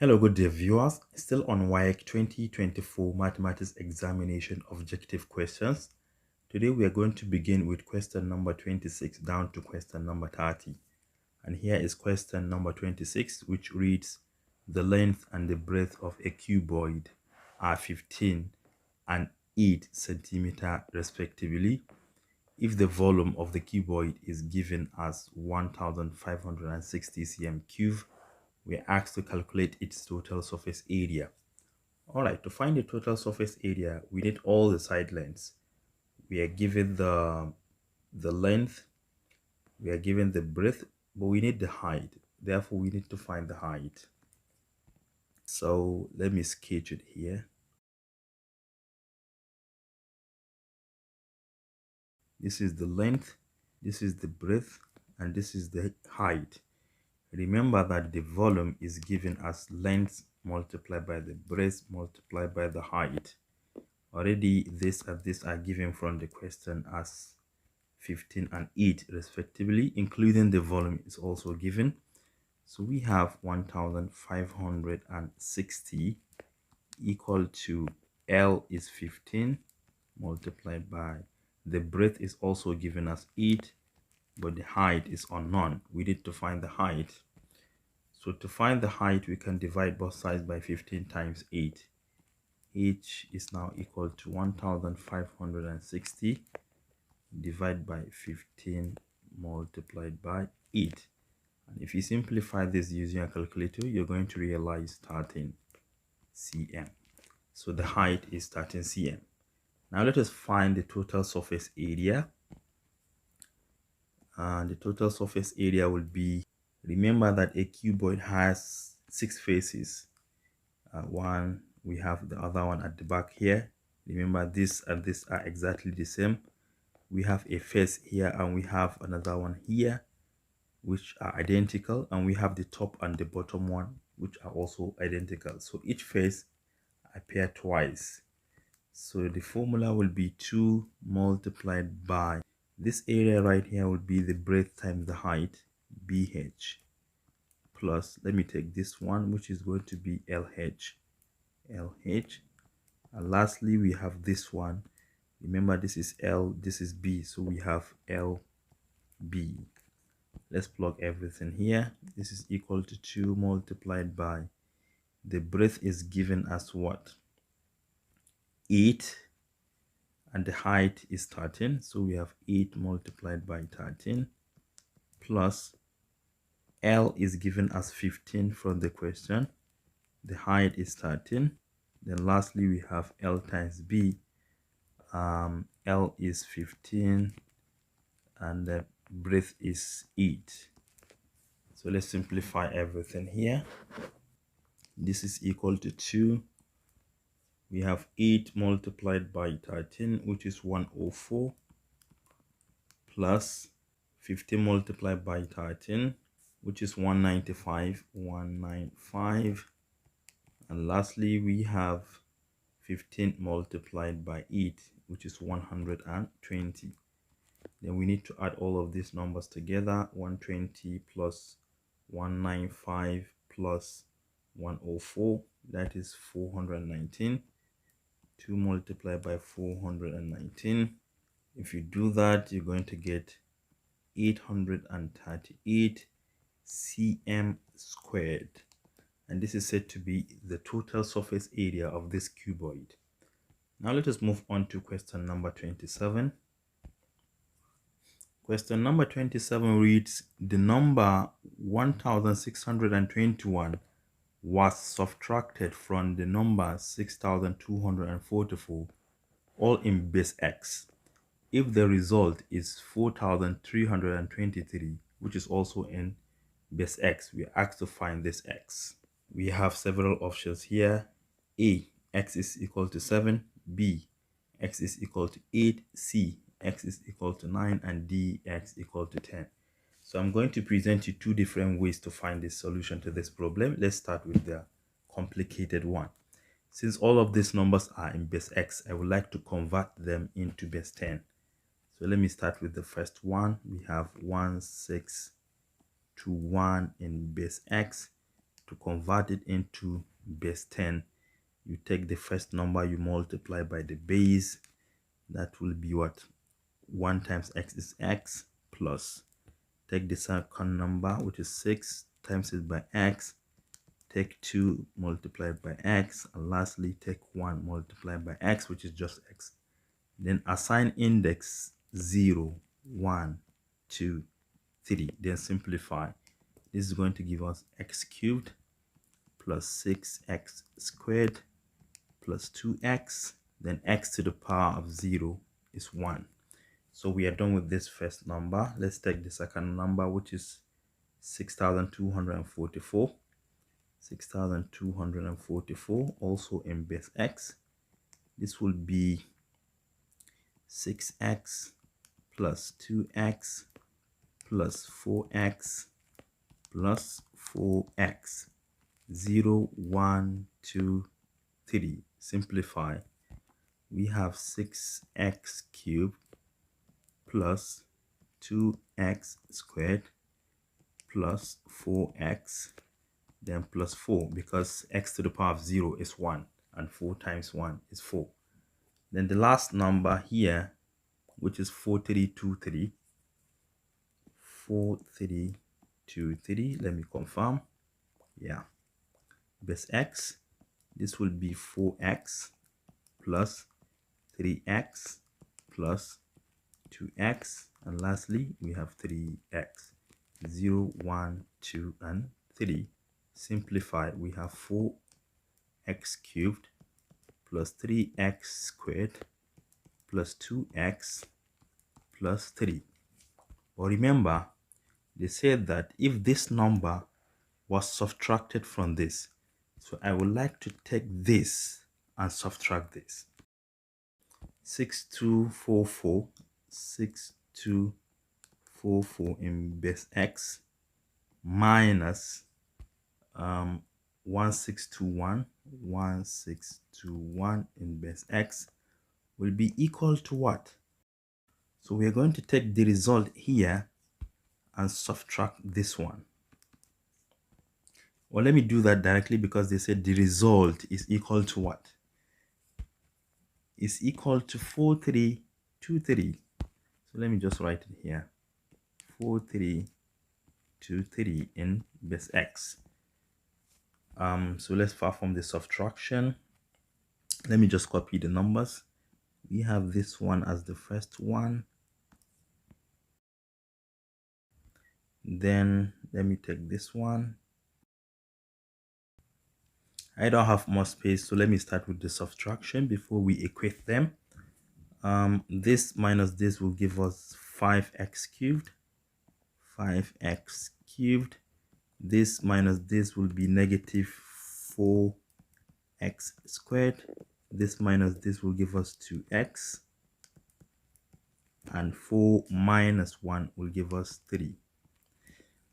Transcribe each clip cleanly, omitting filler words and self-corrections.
Hello, good day viewers. Still on WAEC 2024 Mathematics Examination Objective Questions. Today we are going to begin with question number 26 down to question number 30. And here is question number 26, which reads, the length and the breadth of a cuboid are 15 and 8 centimeter respectively. If the volume of the cuboid is given as 1560 cm cube, we are asked to calculate its total surface area. All right, to find the total surface area, we need all the side lengths. We are given the length, we are given the breadth, but we need the height. Therefore, we need to find the height. So let me sketch it here. This is the length, this is the breadth, and this is the height. Remember that the volume is given as length multiplied by the breadth multiplied by the height. Already this and this are given from the question as 15 and 8 respectively, including the volume is also given. So we have 1560 equal to L is 15 multiplied by the breadth is also given as 8, but the height is unknown. We need to find the height. So to find the height, we can divide both sides by 15 times 8. H is now equal to 1560 divided by 15 multiplied by 8. And if you simplify this using a calculator, you're going to realize 13 cm. So the height is 13 cm. Now let us find the total surface area. And the total surface area will be, remember that a cuboid has 6 faces. One, we have the other one at the back here. Remember, this and this are exactly the same. We have a face here and we have another one here, which are identical, and we have the top and the bottom one, which are also identical. So each face appear twice. So the formula will be 2 multiplied by this area right here will be the breadth times the height, BH, plus, let me take this one, which is going to be LH, and lastly we have this one. Remember, this is L, this is B, so we have LB. Let's plug everything here. This is equal to 2 multiplied by the breadth is given as what, 8, and the height is 13, so we have 8 multiplied by 13 plus L is given as 15 from the question, the height is 13, then lastly we have L times B. L is 15 and the breadth is 8. So let's simplify everything here. This is equal to 2. We have 8 multiplied by 13, which is 104, plus 15 multiplied by 13, which is 195, and lastly we have 15 multiplied by 8, which is 120. Then we need to add all of these numbers together. 120 plus 195 plus 104, that is 419. 2 multiplied by 419. If you do that, you're going to get 838 cm squared. And this is said to be the total surface area of this cuboid. Now let us move on to question number 27. Question number 27 reads, the number 1621 was subtracted from the number 6244, all in base x, if the result is 4323, which is also in base x. We are asked to find this x. We have several options here. A, x is equal to 7, B, x is equal to 8, C, x is equal to 9, and D, x equal to 10. So I'm going to present you 2 different ways to find the solution to this problem. Let's start with the complicated one. Since all of these numbers are in base x, I would like to convert them into base 10. So let me start with the first one. We have 1621 in base x. to convert it into base 10, you take the first number, you multiply by the base. That will be what? 1 times x is x, plus take the second number, which is 6, times it by x, take 2 multiplied by x, and lastly take 1 multiplied by x, which is just x. Then assign index 0, 1, 2, 3. Then simplify. This is going to give us x cubed plus 6x squared plus 2x. Then x to the power of 0 is 1. So we are done with this first number. Let's take the second number, which is 6,244. 6,244 also in base x. This will be 6x plus 2x plus 4x plus 4x. 0, 1, 2, 3. Simplify. We have 6x cubed plus 2x squared plus 4x, then plus 4, because x to the power of 0 is 1 and 4 times 1 is 4. Then the last number here, which is 4323. 4323. Let me confirm. Yeah, base x. This will be 4x plus 3x plus 2x, and lastly we have 3x. 0, 1, 2, and 3. Simplify. We have 4x cubed plus 3x squared plus 2x plus 3. But remember, they said that if this number was subtracted from this, so I would like to take this and subtract this. 6244, 6244 in base x minus 1621, 1621 in base x will be equal to what? So we are going to take the result here and subtract this one. Well, let me do that directly, because they said the result is equal to what? Is equal to 4323. So let me just write it here. 4323 in base x. So let's perform the subtraction. Let me just copy the numbers. We have this one as the first one. Then let me take this one. I don't have more space, so let me start with the subtraction before we equate them. This minus this will give us 5x cubed. 5x cubed. This minus this will be negative 4x squared. This minus this will give us 2x. And 4 minus 1 will give us 3.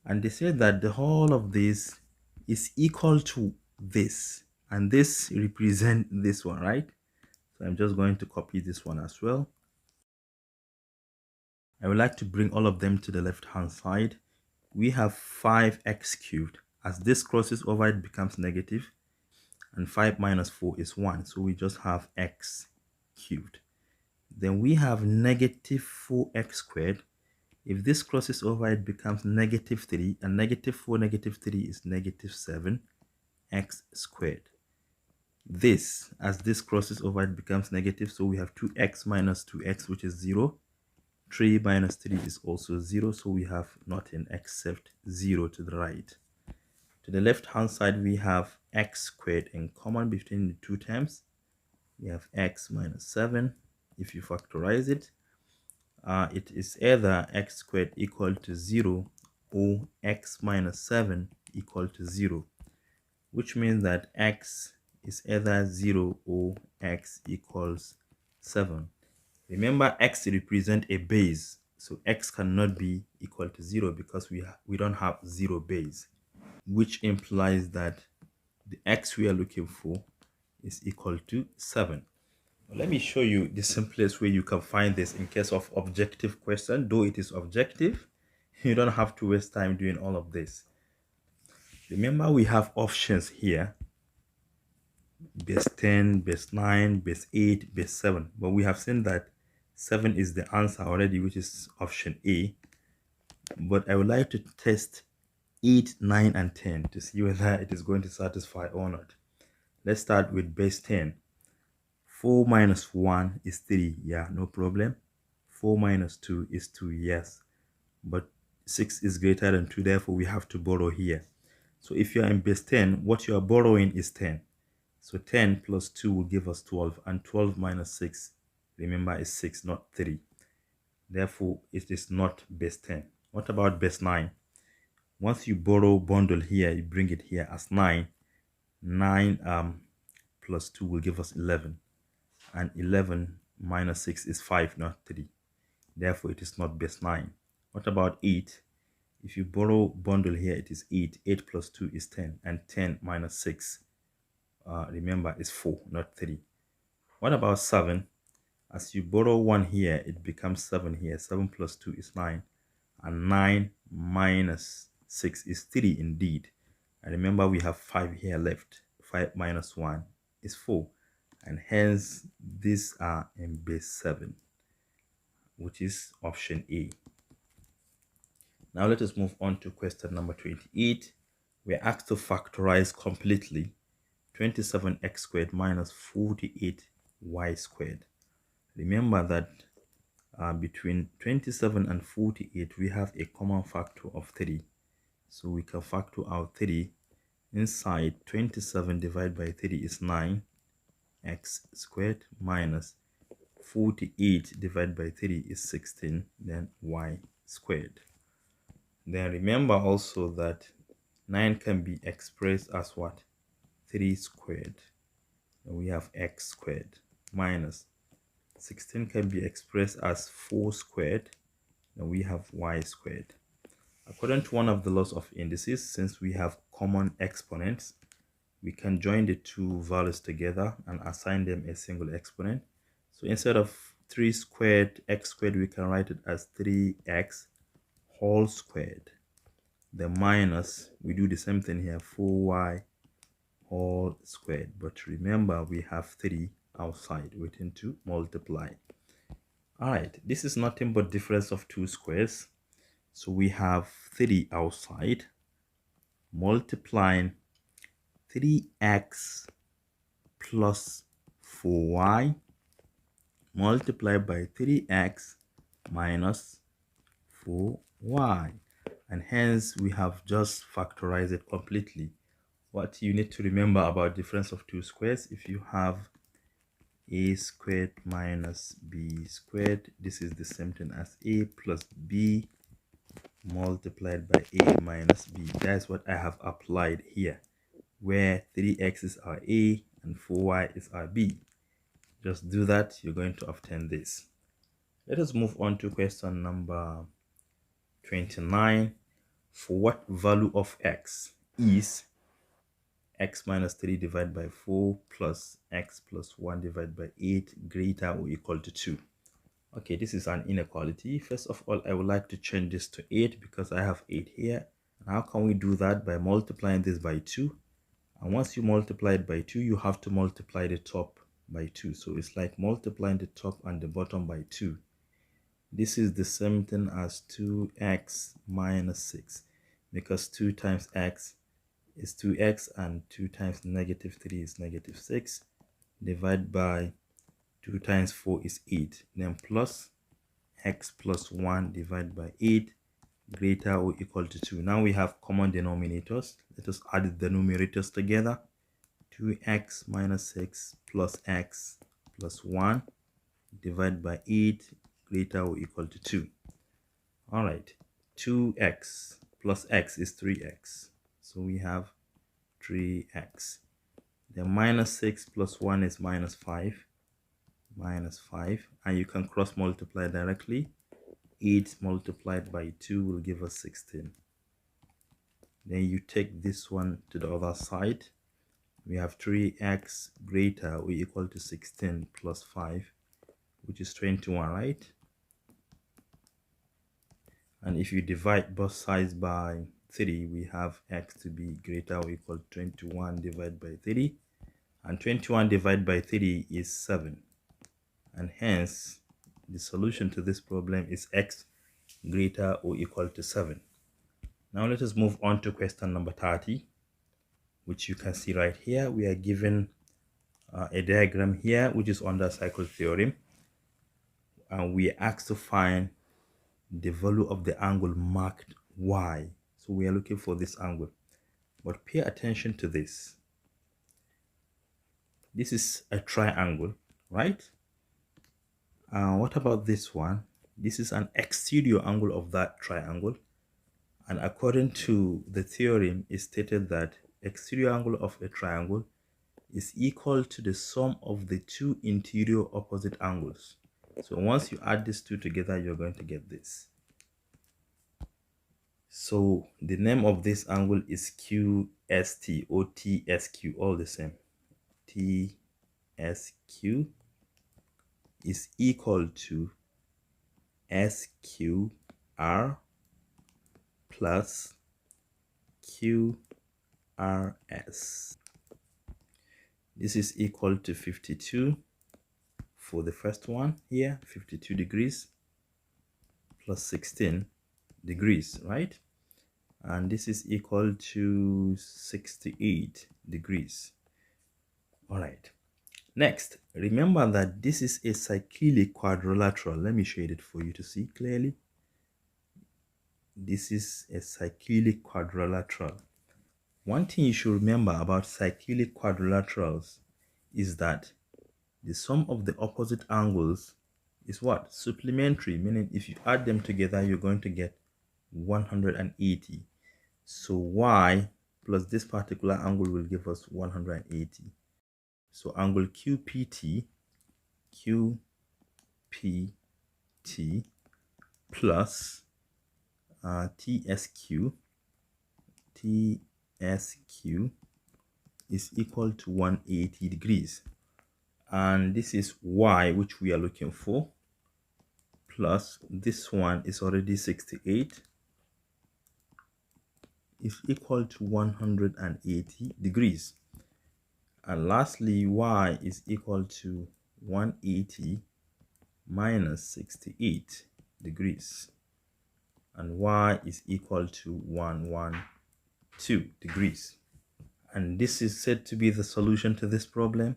And they said that the whole of this is equal to this, and this represent this one, right? So I'm just going to copy this one as well. I would like to bring all of them to the left hand side. We have 5x cubed. As this crosses over, it becomes negative, and 5 minus 4 is 1, so we just have x cubed. Then we have negative 4x squared. If this crosses over, it becomes negative 3, and negative 4, negative 3 is negative 7x squared. This, as this crosses over, it becomes negative, so we have 2x minus 2x, which is 0. 3 minus 3 is also 0, so we have nothing except 0 to the right. To the left hand side, we have x squared in common between the two terms. We have x minus 7. If you factorize it, it is either x squared equal to 0 or x minus 7 equal to 0, which means that x is either 0 or x equals 7. Remember, x represents a base, so x cannot be equal to 0 because we don't have 0 base, which implies that the x we are looking for is equal to 7. Let me show you the simplest way you can find this in case of objective question. Though it is objective, you don't have to waste time doing all of this. Remember, we have options here: base 10, base 9, base 8, base 7. But we have seen that 7 is the answer already, which is option A. But I would like to test 8, 9, and 10 to see whether it is going to satisfy or not. Let's start with base 10. 4 minus 1 is 3. Yeah, no problem. 4 minus 2 is 2. Yes. But 6 is greater than 2. Therefore, we have to borrow here. So if you are in base 10, what you are borrowing is 10. So 10 plus 2 will give us 12. And 12 minus 6, remember, is 6, not 3. Therefore, it is not base 10. What about base 9? Once you borrow bundle here, you bring it here as 9. 9 plus 2 will give us 11. And 11 minus 6 is 5, not 3. Therefore, it is not base 9. What about 8? If you borrow bundle here, it is 8. 8 plus 2 is 10. And 10 minus 6, remember, is 4, not 3. What about 7? As you borrow 1 here, it becomes 7 here. 7 plus 2 is 9. And 9 minus 6 is 3 indeed. And remember, we have 5 here left. 5 minus 1 is 4. And hence, these are in base 7, which is option A. Now let us move on to question number 28. We're asked to factorize completely 27x squared minus 48y squared. Remember that between 27 and 48, we have a common factor of 3. So we can factor out 3. Inside 27 divided by 3 is 9x squared minus 48 divided by 3 is 16, then y squared. Then remember also that 9 can be expressed as what? 3 squared. And we have x squared minus 16 can be expressed as 4 squared. And we have y squared. According to one of the laws of indices, since we have common exponents, we can join the two values together and assign them a single exponent. So instead of 3 squared x squared, we can write it as 3x whole squared. The minus, we do the same thing here, 4y whole squared. But remember, we have 3 outside waiting to multiply. All right, this is nothing but difference of 2 squares. So we have 3 outside multiplying 3x plus 4y multiplied by 3x minus 4y. And hence, we have just factorized it completely. What you need to remember about difference of 2 squares, if you have a squared minus b squared, this is the same thing as a plus b multiplied by a minus b. That's what I have applied here, where 3x's are a and 4y is our b. Just do that, you're going to obtain this. Let us move on to question number 29. For what value of x is x minus 3 divided by 4 plus x plus 1 divided by 8 greater or equal to 2? Okay, this is an inequality. First of all, I would like to change this to 8 because I have 8 here. And how can we do that? By multiplying this by 2. And once you multiply it by 2, you have to multiply the top by 2. So it's like multiplying the top and the bottom by 2. This is the same thing as 2x minus 6, because 2 times x is 2x and 2 times negative 3 is negative 6. Divided by 2 times 4 is 8. Then plus x plus 1 divided by 8 greater or equal to 2. Now we have common denominators. Let us add the numerators together. 2x minus 6 plus x plus 1 divided by 8 greater or equal to 2. All right, 2x plus x is 3x. So we have 3x. Then minus 6 plus 1 is minus 5. Minus 5. And you can cross multiply directly. 8 multiplied by 2 will give us 16. Then you take this one to the other side. We have 3x greater or equal to 16 plus 5, which is 21, right? And if you divide both sides by 30, we have x to be greater or equal to 21 divided by 30, and 21 divided by 30 is 7, and hence the solution to this problem is x greater or equal to 7. Now let us move on to question number 30, which you can see right here. We are given a diagram here which is under cycle theorem, and we are asked to find the value of the angle marked y. So we are looking for this angle, but pay attention to this. This is a triangle, right? What about this one? This is an exterior angle of that triangle, and according to the theorem, it's stated that exterior angle of a triangle is equal to the sum of the two interior opposite angles. So once you add these two together, you're going to get this. So the name of this angle is QST or TSQ, all the same. TSQ is equal to SQR plus QRS. This is equal to 52 for the first one here, 52 degrees plus 16 degrees, right? And this is equal to 68 degrees. All right. Next, remember that this is a cyclic quadrilateral. Let me shade it for you to see clearly. This is a cyclic quadrilateral. One thing you should remember about cyclic quadrilaterals is that the sum of the opposite angles is what? Supplementary, meaning if you add them together, you're going to get 180. So y plus this particular angle will give us 180. So angle QPT plus TSQ is equal to 180 degrees. And this is y, which we are looking for, plus this one is already 68, is equal to 180 degrees. And lastly, y is equal to 180 minus 68 degrees, and y is equal to 112 degrees. And this is said to be the solution to this problem.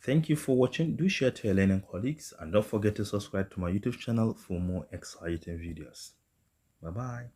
Thank you for watching. Do share to your learning colleagues, and don't forget to subscribe to my YouTube channel for more exciting videos. Bye bye.